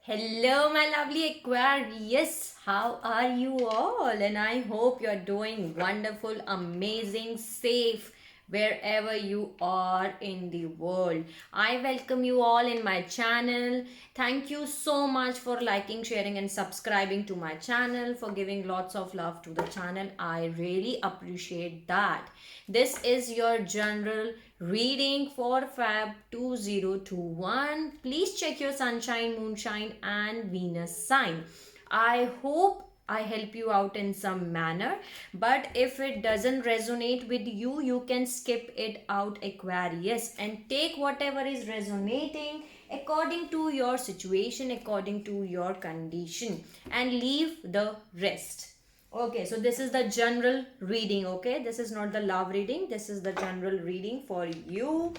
Hello, my lovely Aquarius. How are you all? And I hope you're doing wonderful, amazing, safe wherever you are in the world. I welcome you all in my channel. Thank you so much for liking, sharing, and subscribing to my channel, for giving lots of love to the channel. I really appreciate that. This is your general reading for Feb 2021. Please check your sunshine, moonshine, and Venus sign. I hope I help you out in some manner, but if it doesn't resonate with you, you can skip it out, Aquarius, and take whatever is resonating according to your situation, according to your condition, and leave the rest. Okay, so this is the general reading. Okay, this is not the love reading, this is the general reading for you.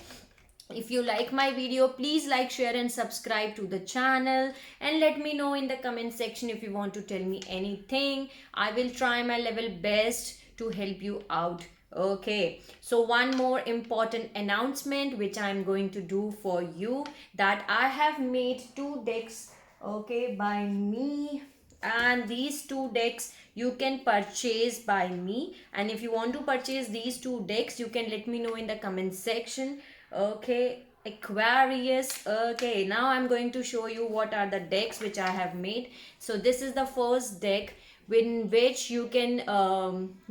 If you like my video, please like, share, and subscribe to the channel, and let me know in the comment section if you want to tell me anything. I will try my level best to help you out. Okay, so one more important announcement which I am going to do for you, that I have made two decks, okay, by me, and these two decks you can purchase by me. And if you want to purchase these two decks, you can let me know in the comment section. Okay, Aquarius. Okay, now I'm going to show you what are the decks which I have made. So this is the first deck in which you can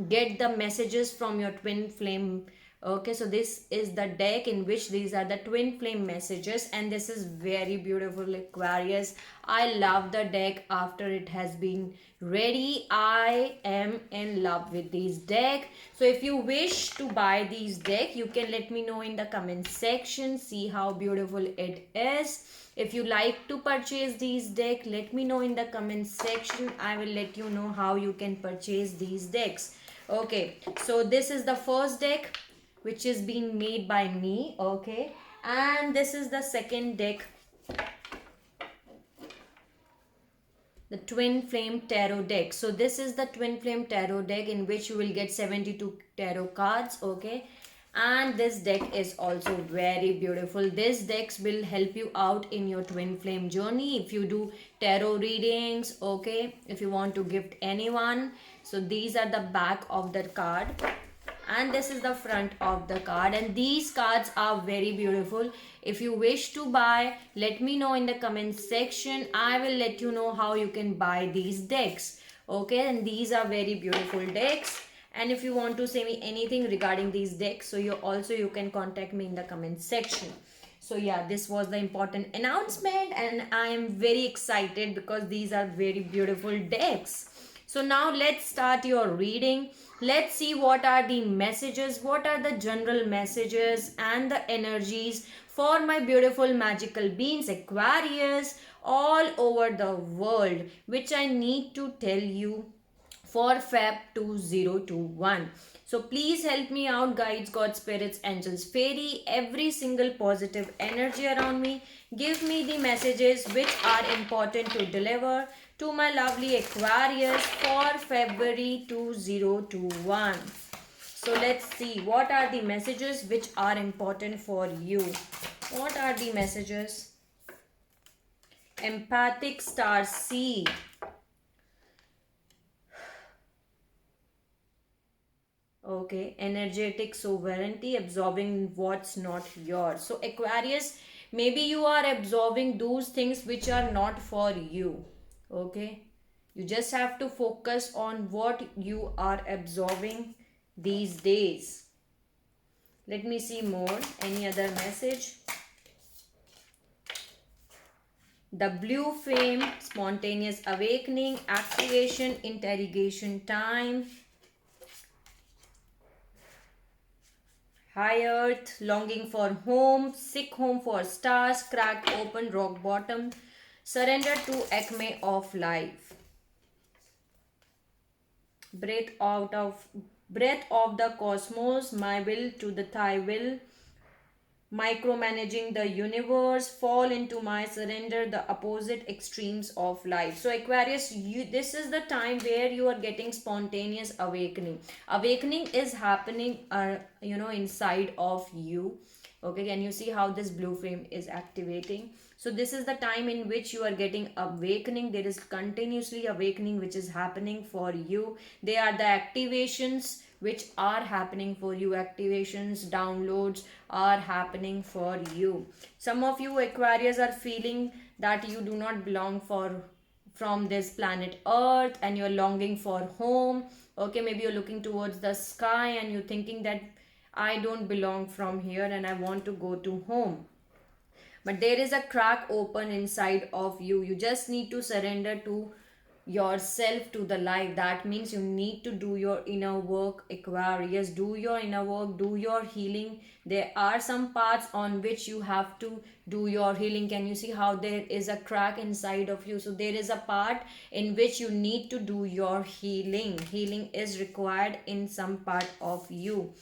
get the messages from your twin flame. Okay, so this is the deck in which these are the twin flame messages, and this is very beautiful, Aquarius. I love the deck after it has been ready. I am in love with this deck. So if you wish to buy these deck, you can let me know in the comment section. See how beautiful it is. If you like to purchase these deck, let me know in the comment section. I will let you know how you can purchase these decks. Okay, so this is the first deck which is being made by me. Okay, and this is the second deck, the twin flame tarot deck. So this is the twin flame tarot deck in which you will get 72 tarot cards. Okay, and this deck is also very beautiful. This decks will help you out in your twin flame journey if you do tarot readings. Okay, if you want to gift anyone. So these are the back of the card, and this is the front of the card, and these cards are very beautiful. If you wish to buy, let me know in the comment section. I will let you know how you can buy these decks. Okay, and these are very beautiful decks. And if you want to say me anything regarding these decks, so you can contact me in the comment section. So yeah, this was the important announcement, and I am very excited because these are very beautiful decks. So now let's start your reading. Let's see what are the messages, what are the general messages and the energies for my beautiful magical beings, Aquarius, all over the world, which I need to tell you for Feb 2021. So please help me out, guides, God, spirits, angels, fairy, every single positive energy around me. Give me the messages which are important to deliver to my lovely Aquarius for February 2021. So let's see what are the messages which are important for you. What are the messages? Empathic star seed. Okay, energetic sovereignty, absorbing what's not yours. So Aquarius, maybe you are absorbing those things which are not for you. Okay, you just have to focus on what you are absorbing these days. Let me see more. Any other message? The blue flame, spontaneous awakening, activation, interrogation time. High earth, longing for home, sick home for stars, cracked open rock bottom, surrender to acme of life. Breath of the cosmos, my will to the thy will, micromanaging the universe, fall into my surrender, the opposite extremes of life. So Aquarius, this is the time where you are getting spontaneous awakening is happening inside of you. Okay, can you see how this blue flame is activating? So this is the time in which you are getting awakening. There is continuously awakening which is happening for you. They are the activations which are happening for you. Activations, downloads are happening for you. Some of you Aquarius are feeling that you do not belong from this planet Earth and you're longing for home. Okay, maybe you're looking towards the sky and you're thinking that I don't belong from here and I want to go to home. But there is a crack open inside of you. You just need to surrender to yourself, to the light. That means you need to do your inner work, Aquarius. Do your inner work, do your healing. There are some parts on which you have to do your healing. Can you see how there is a crack inside of you? So there is a part in which you need to do your healing. Healing is required in some part of you.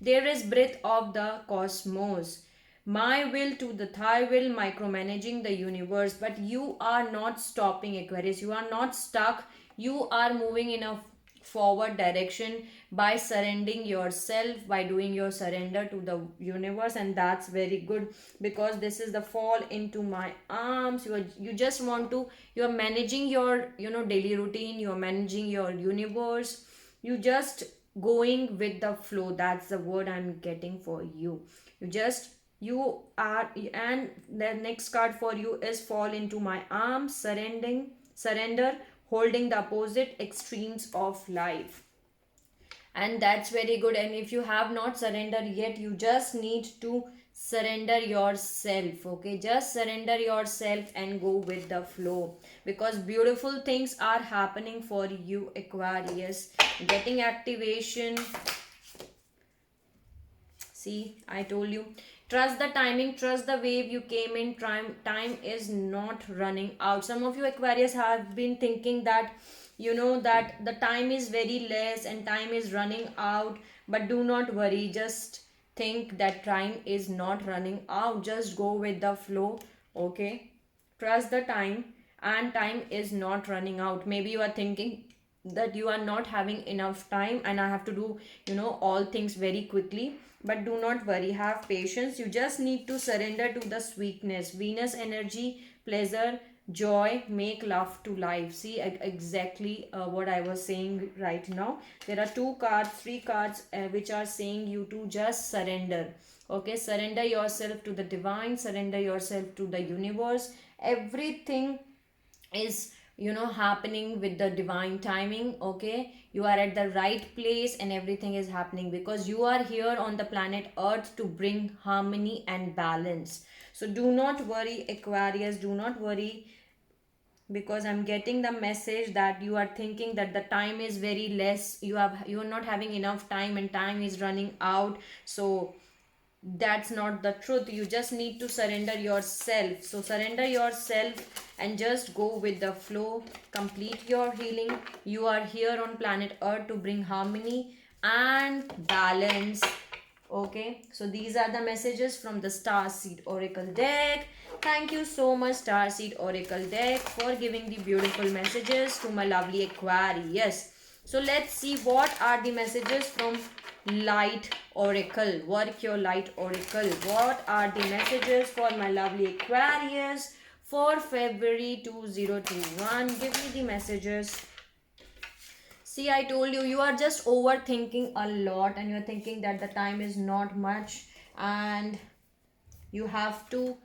There is breath of the cosmos. My will to the thy will, micromanaging the universe. But you are not stopping, Aquarius. You are not stuck. You are moving in a forward direction by surrendering yourself, by doing your surrender to the universe. And that's very good, because this is the fall into my arms. You just want to, you're managing your daily routine, you're managing your universe, you just going with the flow. That's the word I'm getting for you. You are, and the next card for you is fall into my arms, surrender, holding the opposite extremes of life. And that's very good. And if you have not surrendered yet, you just need to surrender yourself. Okay, just surrender yourself and go with the flow, because beautiful things are happening for you, Aquarius. Getting activation. See, I told you. Trust the timing, trust the wave you came in. Time is not running out. Some of you Aquarius have been thinking that, that the time is very less and time is running out. But do not worry. Just think that time is not running out. Just go with the flow. Okay. Trust the time, and time is not running out. Maybe you are thinking that you are not having enough time and I have to do, all things very quickly. But do not worry, have patience. You just need to surrender to the sweetness. Venus energy, pleasure, joy, make love to life. See exactly what I was saying right now. There are three cards which are saying you to just surrender. Okay, surrender yourself to the divine, surrender yourself to the universe. Everything is happening with the divine timing. Okay, you are at the right place and everything is happening because you are here on the planet Earth to bring harmony and balance. So do not worry, Aquarius, do not worry, because I'm getting the message that you are thinking that the time is very less. You are not having enough time and time is running out. So that's not the truth. You just need to surrender yourself. So surrender yourself and just go with the flow. Complete your healing. You are here on planet Earth to bring harmony and balance. Okay, so these are the messages from the Starseed Oracle deck. Thank you so much, Starseed Oracle deck, for giving the beautiful messages to my lovely Aquarius. So let's see what are the messages from Light Oracle. Work your Light Oracle. What are the messages for my lovely Aquarius for February 2021? Give me the messages. See, I told you are just overthinking a lot and you're thinking that the time is not much and you have to,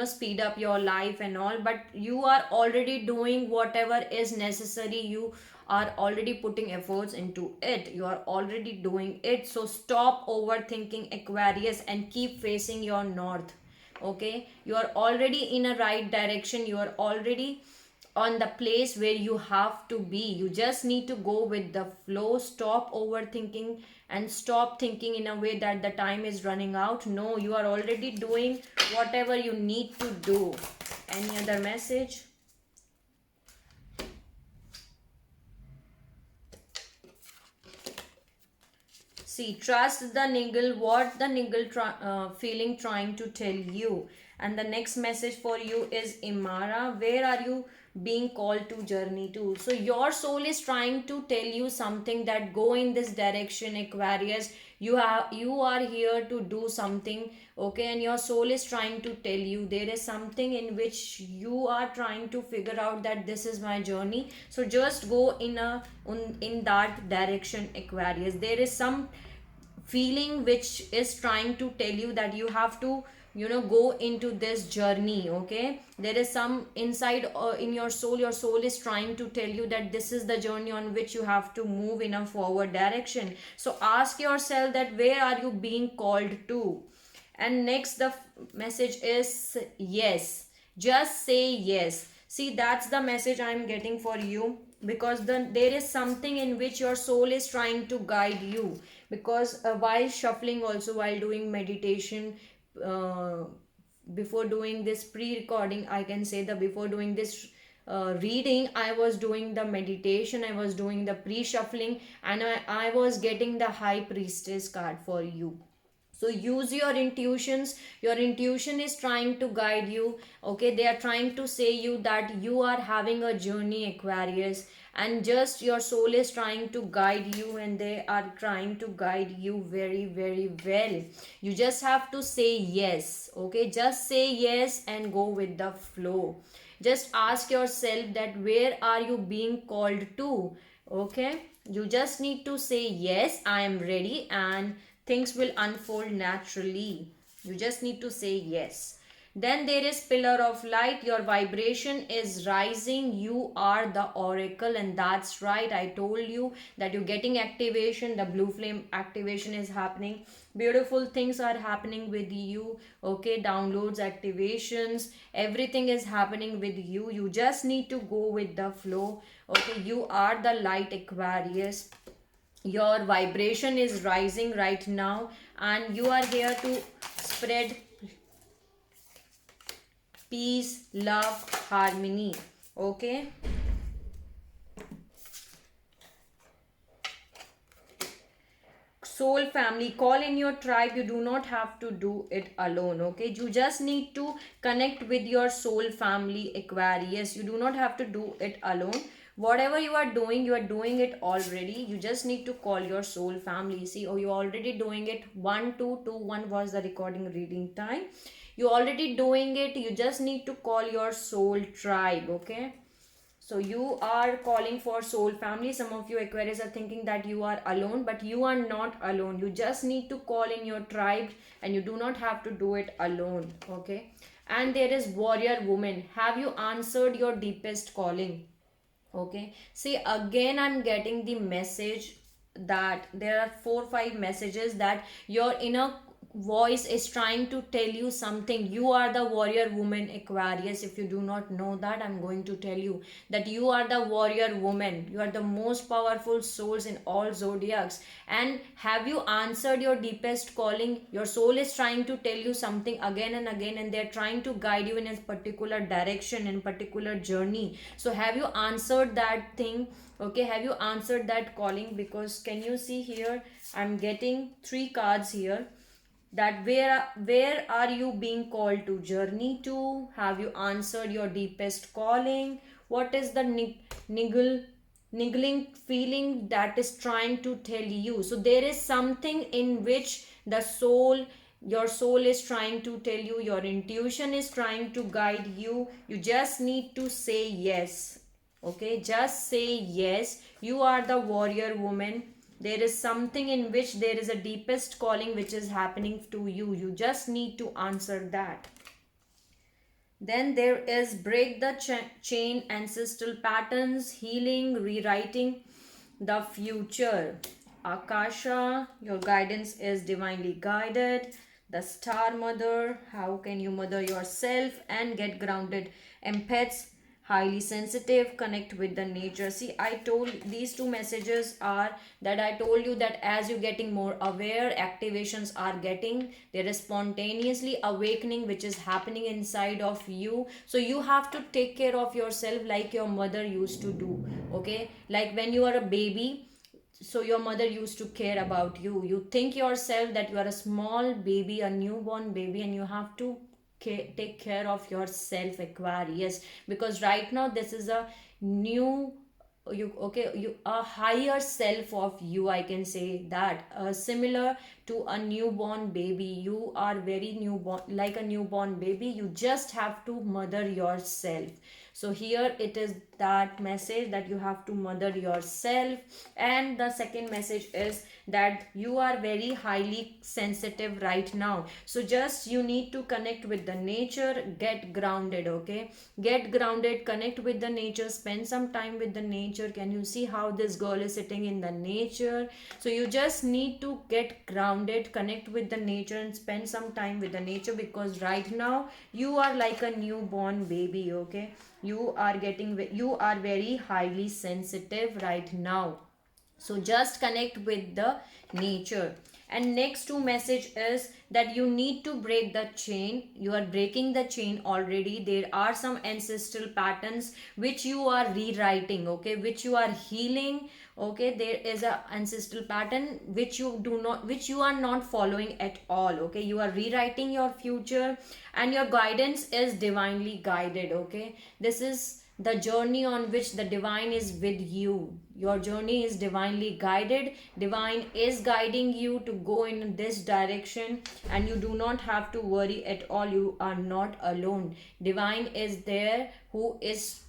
speed up your life and all. But you are already doing whatever is necessary. You are already putting efforts into it. You are already doing it. So stop overthinking, Aquarius, and keep facing your north. Okay, you are already in a right direction. You are already on the place where you have to be. You just need to go with the flow. Stop overthinking and stop thinking in a way that the time is running out. No, you are already doing whatever you need to do. Any other message? See, trust the niggle, what the niggle feeling trying to tell you. And the next message for you is Imara. Where are you being called to journey to? So your soul is trying to tell you something, that go in this direction, Aquarius. You are here to do something, okay, and your soul is trying to tell you there is something in which you are trying to figure out that this is my journey. So just go in that direction, Aquarius. There is some feeling which is trying to tell you that you have to go into this journey, okay. There is some inside in your soul is trying to tell you that this is the journey on which you have to move in a forward direction. So ask yourself that where are you being called to. And next, the message is yes. Just say yes. See, that's the message I'm getting for you, because there is something in which your soul is trying to guide you. Because while shuffling, also while doing meditation, uh, before doing this pre-recording, I can say that before doing this reading, I was doing the meditation, I was doing the pre-shuffling, and I was getting the High Priestess card for you. So use your intuitions. Your intuition is trying to guide you, okay. They are trying to say you that you are having a journey, Aquarius, and just your soul is trying to guide you, and they are trying to guide you very very well. You just have to say yes, okay. Just say yes and go with the flow. Just ask yourself that where are you being called to, okay. You just need to say yes, I am ready, and things will unfold naturally. You just need to say yes. Then there is pillar of light. Your vibration is rising. You are the oracle, and that's right. I told you that you're getting activation. The blue flame activation is happening. Beautiful things are happening with you. Okay, downloads, activations, everything is happening with you. You just need to go with the flow. Okay, you are the light, Aquarius. Your vibration is rising right now, and you are here to spread peace, love, harmony, okay. Soul family, call in your tribe. You do not have to do it alone, okay. You just need to connect with your soul family, Aquarius. You do not have to do it alone. Whatever you are doing, you are doing it already. You just need to call your soul family. See, oh, you're already doing it. 1221 was the recording reading time. You're already doing it. You just need to call your soul tribe, okay. So you are calling for soul family. Some of you Aquarius are thinking that you are alone, but you are not alone. You just need to call in your tribe, and you do not have to do it alone, okay. And there is warrior woman. Have you answered your deepest calling? Okay, see, again I'm getting the message that there are 4 5 messages that your inner voice is trying to tell you something. You are the warrior woman, Aquarius. If you do not know that, I'm going to tell you that you are the warrior woman. You are the most powerful souls in all zodiacs. And have you answered your deepest calling? Your soul is trying to tell you something again and again, and they're trying to guide you in a particular direction, in particular journey. So have you answered that thing? Okay, have you answered that calling? Because can you see here, I'm getting 3 cards here, that where are you being called to journey to. Have you answered your deepest calling? What is the niggling feeling that is trying to tell you? So there is something in which your soul is trying to tell you, your intuition is trying to guide you. You just need to say yes, okay. Just say yes. You are the warrior woman. There is something in which there is a deepest calling which is happening to you. You just need to answer that. Then there is break the chain, ancestral patterns, healing, rewriting the future. Akasha, your guidance is divinely guided. The star mother, how can you mother yourself and get grounded? Empaths, highly sensitive, connect with the nature. See, I told these 2 messages are that I told you that as you're getting more aware, activations are getting, there is spontaneously awakening which is happening inside of you. So you have to take care of yourself like your mother used to do, okay. Like when you are a baby, so your mother used to care about you. You think yourself that you are a small baby, a newborn baby, and you have to take care of yourself, Aquarius. Because right now this is a new you, okay, you a higher self of you, I can say that, similar to a newborn baby. You are very newborn, like a newborn baby. You just have to mother yourself. So here it is that message that you have to mother yourself. And the second message is that you are very highly sensitive right now. So just you need to connect with the nature, get grounded, okay? Get grounded, connect with the nature, spend some time with the nature. Can you see how this girl is sitting in the nature? So you just need to get grounded, connect with the nature, and spend some time with the nature, because right now you are like a newborn baby, okay? You are very highly sensitive right now. So just connect with the nature. And next two message is that you need to break the chain. You are breaking the chain already. There are some ancestral patterns which you are rewriting, okay, which you are healing. Okay, there is a ancestral pattern which you are not following at all. Okay, you are rewriting your future, and your guidance is divinely guided. Okay, this is the journey on which the divine is with you. Your journey is divinely guided. Divine is guiding you to go in this direction, and you do not have to worry at all. You are not alone. Divine is there, who is,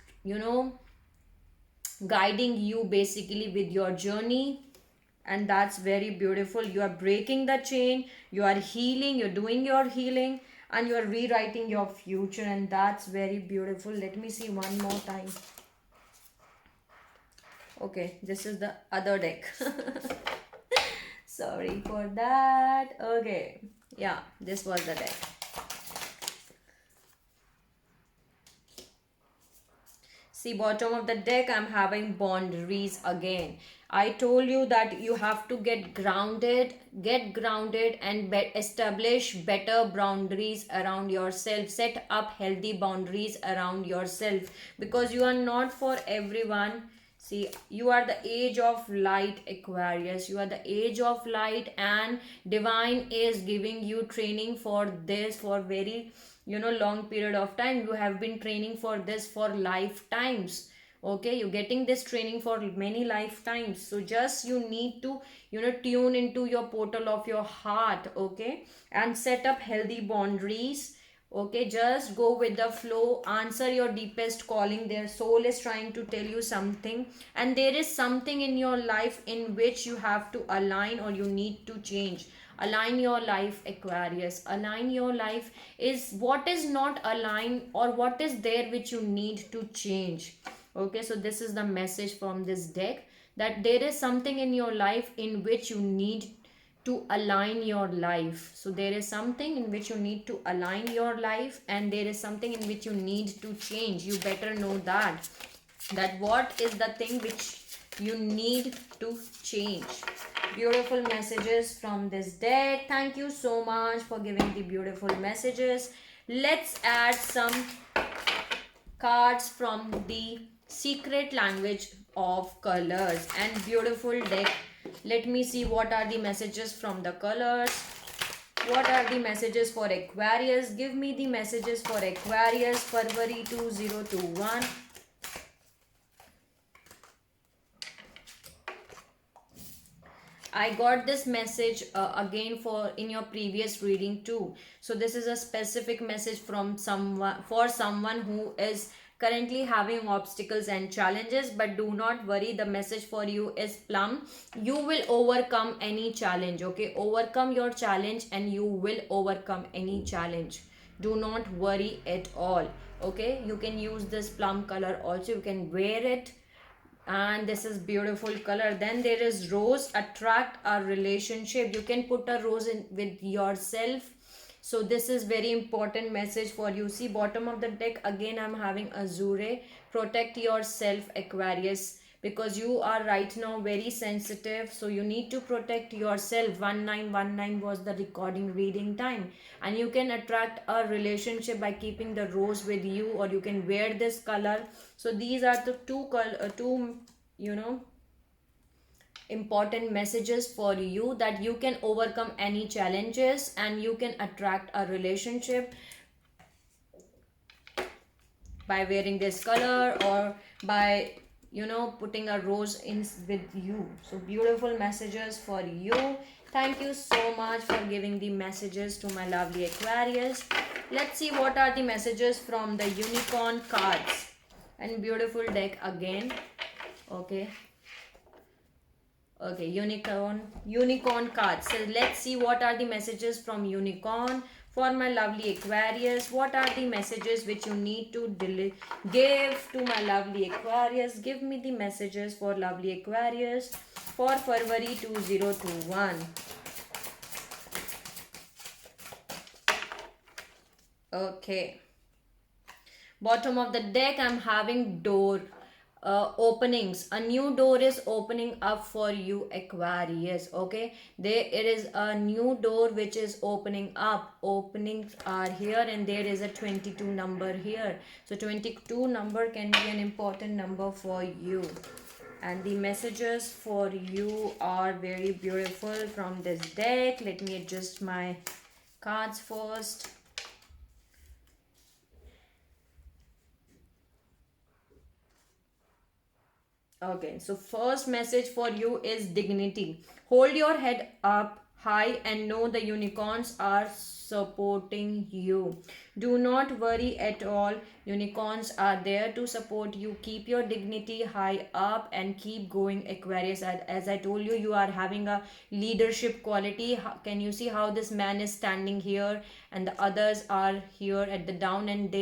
guiding you basically with your journey. And that's very beautiful. You are breaking the chain, you are healing, you're doing your healing, and you are rewriting your future, and that's very beautiful. Let me see one more time. Okay, this is the other deck. Sorry for that. Okay, yeah, this was the deck. See, bottom of the deck, I'm having boundaries again. I told you that you have to get grounded and establish better boundaries around yourself. Set up healthy boundaries around yourself, because you are not for everyone. See, you are the age of light, Aquarius. You are the age of light, and divine is giving you training for this for very, long period of time. You have been training for this for lifetimes. Okay, you're getting this training for many lifetimes. So just you need to, tune into your portal of your heart, okay, and set up healthy boundaries. Okay, just go with the flow, answer your deepest calling. Their soul is trying to tell you something, and there is something in your life in which you have to align, or you need to change. Align your life, Aquarius. Align your life is what is not aligned, or what is there which you need to change. Okay, so this is the message from this deck, that there is something in your life in which you need to align your life. So there is something in which you need to align your life, and there is something in which you need to change. You better know that what is the thing which you need to change. Beautiful messages from this deck. Thank you so much for giving the beautiful messages. Let's add some cards from the secret language of colors and beautiful deck. Let me see what are the messages from the colors. What are the messages for Aquarius? Give me the messages for Aquarius, February 2021. I got this message again for in your previous reading too. So this is a specific message from someone, for someone who is currently having obstacles and challenges. But do not worry, the message for you is plum. You will overcome any challenge. Okay, overcome your challenge, and you will overcome any challenge. Do not worry at all. Okay, you can use this plum color also. You can wear it, and this is beautiful color. Then there is rose. Attract a relationship. You can put a rose in with yourself. So this is very important message for you. See, bottom of the deck again, I'm having azure. Protect yourself, Aquarius, because you are right now very sensitive. So you need to protect yourself. 1919 was the recording reading time, and you can attract a relationship by keeping the rose with you, or you can wear this color. So these are the two important messages for you, that you can overcome any challenges and you can attract a relationship by wearing this color, or by putting a rose in with you. So beautiful messages for you. Thank you so much for giving the messages to my lovely Aquarius. Let's see what are the messages from the unicorn cards and beautiful deck again. Okay. Okay, unicorn cards. So let's see what are the messages from unicorn for my lovely Aquarius. What are the messages which you need to give to my lovely Aquarius? Give me the messages for lovely Aquarius for February 2021. Okay. Bottom of the deck, I'm having door openings. A new door is opening up for you, Aquarius. Okay, there it is a new door which is opening up. Openings are here, and there is a 22 number here. So 22 number can be an important number for you. And the messages for you are very beautiful from this deck. Let me adjust my cards first. Okay, so first message for you is dignity. Hold your head up high and know the unicorns are supporting you. Do not worry at all. Unicorns are there to support you. Keep your dignity high up and keep going, Aquarius. As I told you, you are having a leadership quality. Can you see how this man is standing here and the others are here at the down, and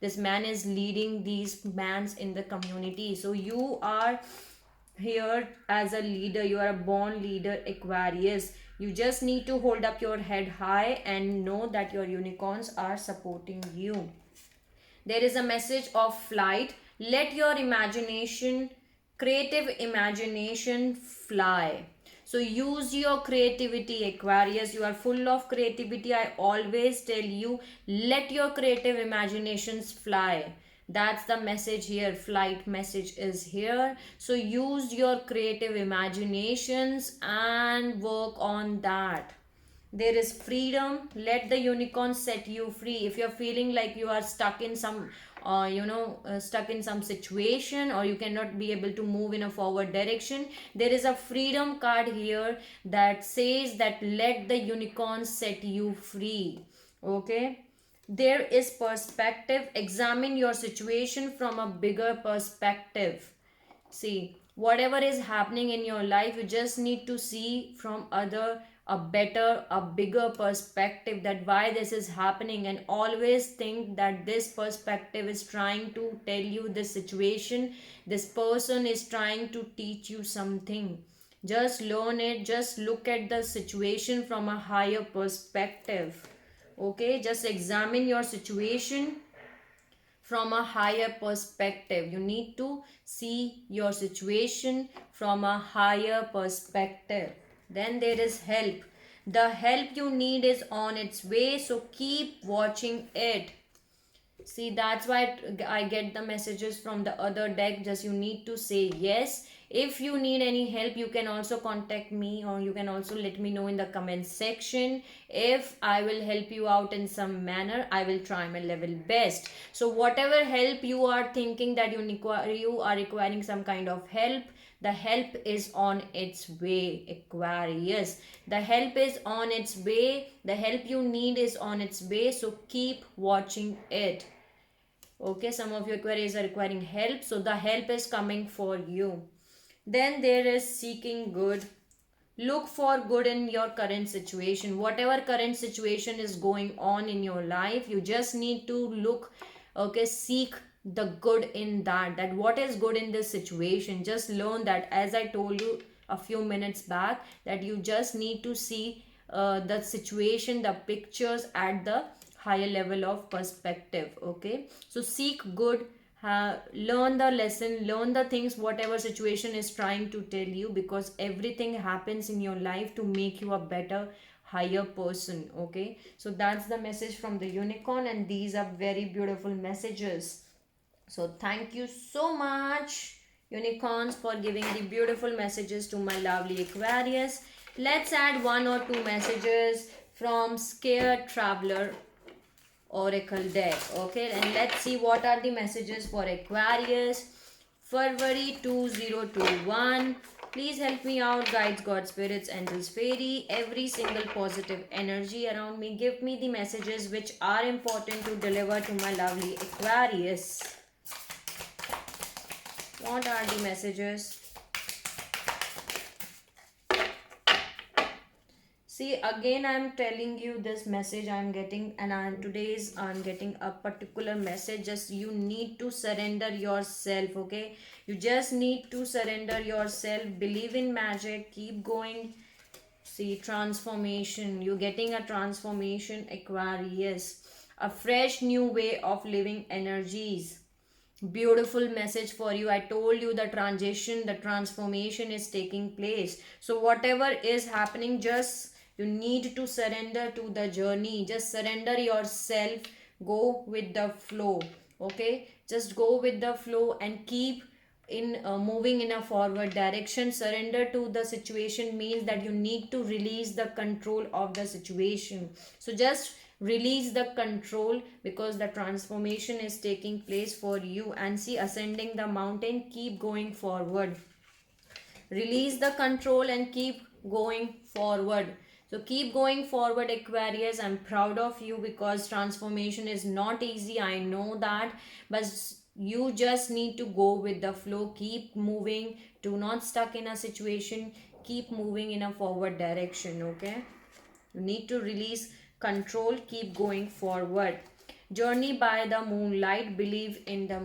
this man is leading these mans in the community. So you are here as a leader. You are a born leader, Aquarius. You just need to hold up your head high and know that your unicorns are supporting you. There is a message of flight. Let your creative imagination fly. So use your creativity, Aquarius. You are full of creativity. I always tell you, let your creative imaginations fly. That's the message here. Flight message is here. So use your creative imaginations and work on that. There is freedom. Let the unicorn set you free. If you're feeling like you are stuck in some stuck in some situation, or you cannot be able to move in a forward direction, there is a freedom card here that says that let the unicorn set you free. Okay, there is perspective. Examine your situation from a bigger perspective. See, whatever is happening in your life, you just need to see from a better, a bigger perspective, that why this is happening, and always think that this perspective is trying to tell you this situation, this person is trying to teach you something. Just learn it. Just look at the situation from a higher perspective. Okay, just examine your situation from a higher perspective. You need to see your situation from a higher perspective. Then there is help. The help you need is on its way, so keep watching it. See, that's why I get the messages from the other deck. Just you need to say yes. If you need any help, you can also contact me, or you can also let me know in the comment section. If I will help you out in some manner, I will try my level best. So whatever help you are thinking that you are requiring some kind of help, the help is on its way, Aquarius. The help is on its way. The help you need is on its way. So keep watching it. Okay, some of you Aquarius are requiring help. So the help is coming for you. Then there is seeking good. Look for good in your current situation. Whatever current situation is going on in your life, you just need to look, okay, seek the good in that what is good in this situation. Just learn that, as I told you a few minutes back, that you just need to see the situation, the pictures at the higher level of perspective. Okay, so seek good. Learn the lesson, learn the things whatever situation is trying to tell you, because everything happens in your life to make you a better, higher person. Okay, so that's the message from the unicorn, and these are very beautiful messages. So thank you so much, unicorns, for giving the beautiful messages to my lovely Aquarius. Let's add one or two messages from Scared Traveler Oracle deck. Okay, and let's see what are the messages for Aquarius February 2021. Please help me out, guides, God, spirits, angels, fairy, every single positive energy around me. Give me the messages which are important to deliver to my lovely Aquarius. What are the messages? See, again I'm telling you this message I'm getting, and I'm getting a particular message. Just you need to surrender yourself, okay? You just need to surrender yourself. Believe in magic. Keep going. See, transformation. You're getting a transformation, Aquarius. A fresh new way of living energies. Beautiful message for you. I told you the transition, the transformation is taking place. So whatever is happening, just you need to surrender to the journey. Just surrender yourself. Go with the flow. Okay, just go with the flow and keep in moving in a forward direction. Surrender to the situation means that you need to release the control of the situation. So just release the control, because the transformation is taking place for you. And see, ascending the mountain, keep going forward. Release the control and keep going forward. So keep going forward, Aquarius. I'm proud of you, because transformation is not easy, I know that, but you just need to go with the flow. Keep moving. Do not stuck in a situation. Keep moving in a forward direction, okay? You need to release control. Keep going forward. Journey by the moonlight. Believe in the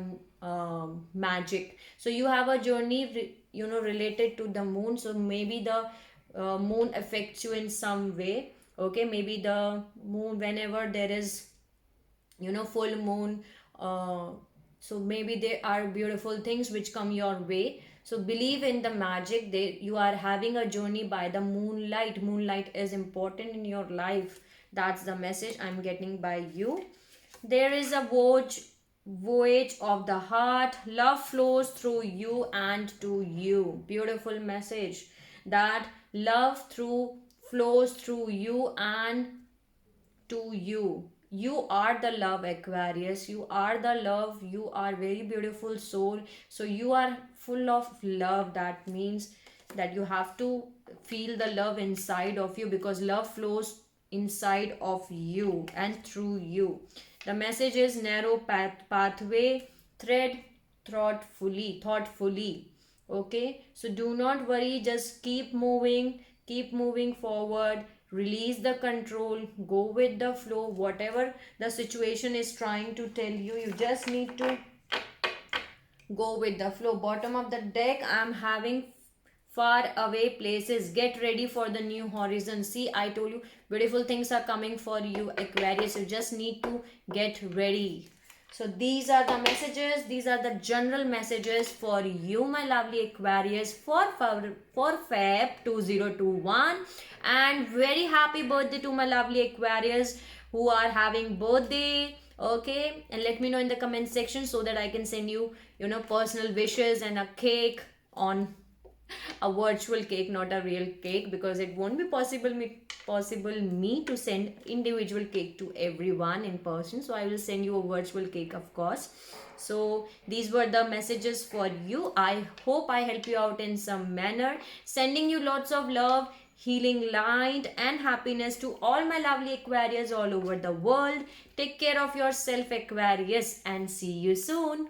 magic. So you have a journey, related to the moon. So maybe the moon affects you in some way. Okay, maybe the moon, whenever there is, full moon, so maybe there are beautiful things which come your way. So believe in the magic. You are having a journey by the moonlight. Moonlight is important in your life. That's the message I'm getting by you. There is a voyage of the heart. Love flows through you and to you. Beautiful message, that love flows through you and to you. You are the love, Aquarius. You are the love. You are very beautiful soul. So you are full of love. That means that you have to feel the love inside of you, because love flows inside of you and through you. The message is narrow pathway, thread thoughtfully. Okay, so do not worry, just keep moving forward. Release the control, go with the flow. Whatever the situation is trying to tell you, you just need to go with the flow. Bottom of the deck, I'm having far away places. Get ready for the new horizon. See, I told you beautiful things are coming for you, Aquarius. You just need to get ready. So these are the messages. These are the general messages for you, my lovely Aquarius, for Feb 2021. And very happy birthday to my lovely Aquarius who are having birthday. Okay, and let me know in the comment section so that I can send you, personal wishes and a cake, on a virtual cake, not a real cake, because it won't be possible me to send individual cake to everyone in person. So I will send you a virtual cake, of course. So these were the messages for you. I hope I help you out in some manner. Sending you lots of love, healing light and happiness to all my lovely Aquarius all over the world. Take care of yourself, Aquarius, and see you soon.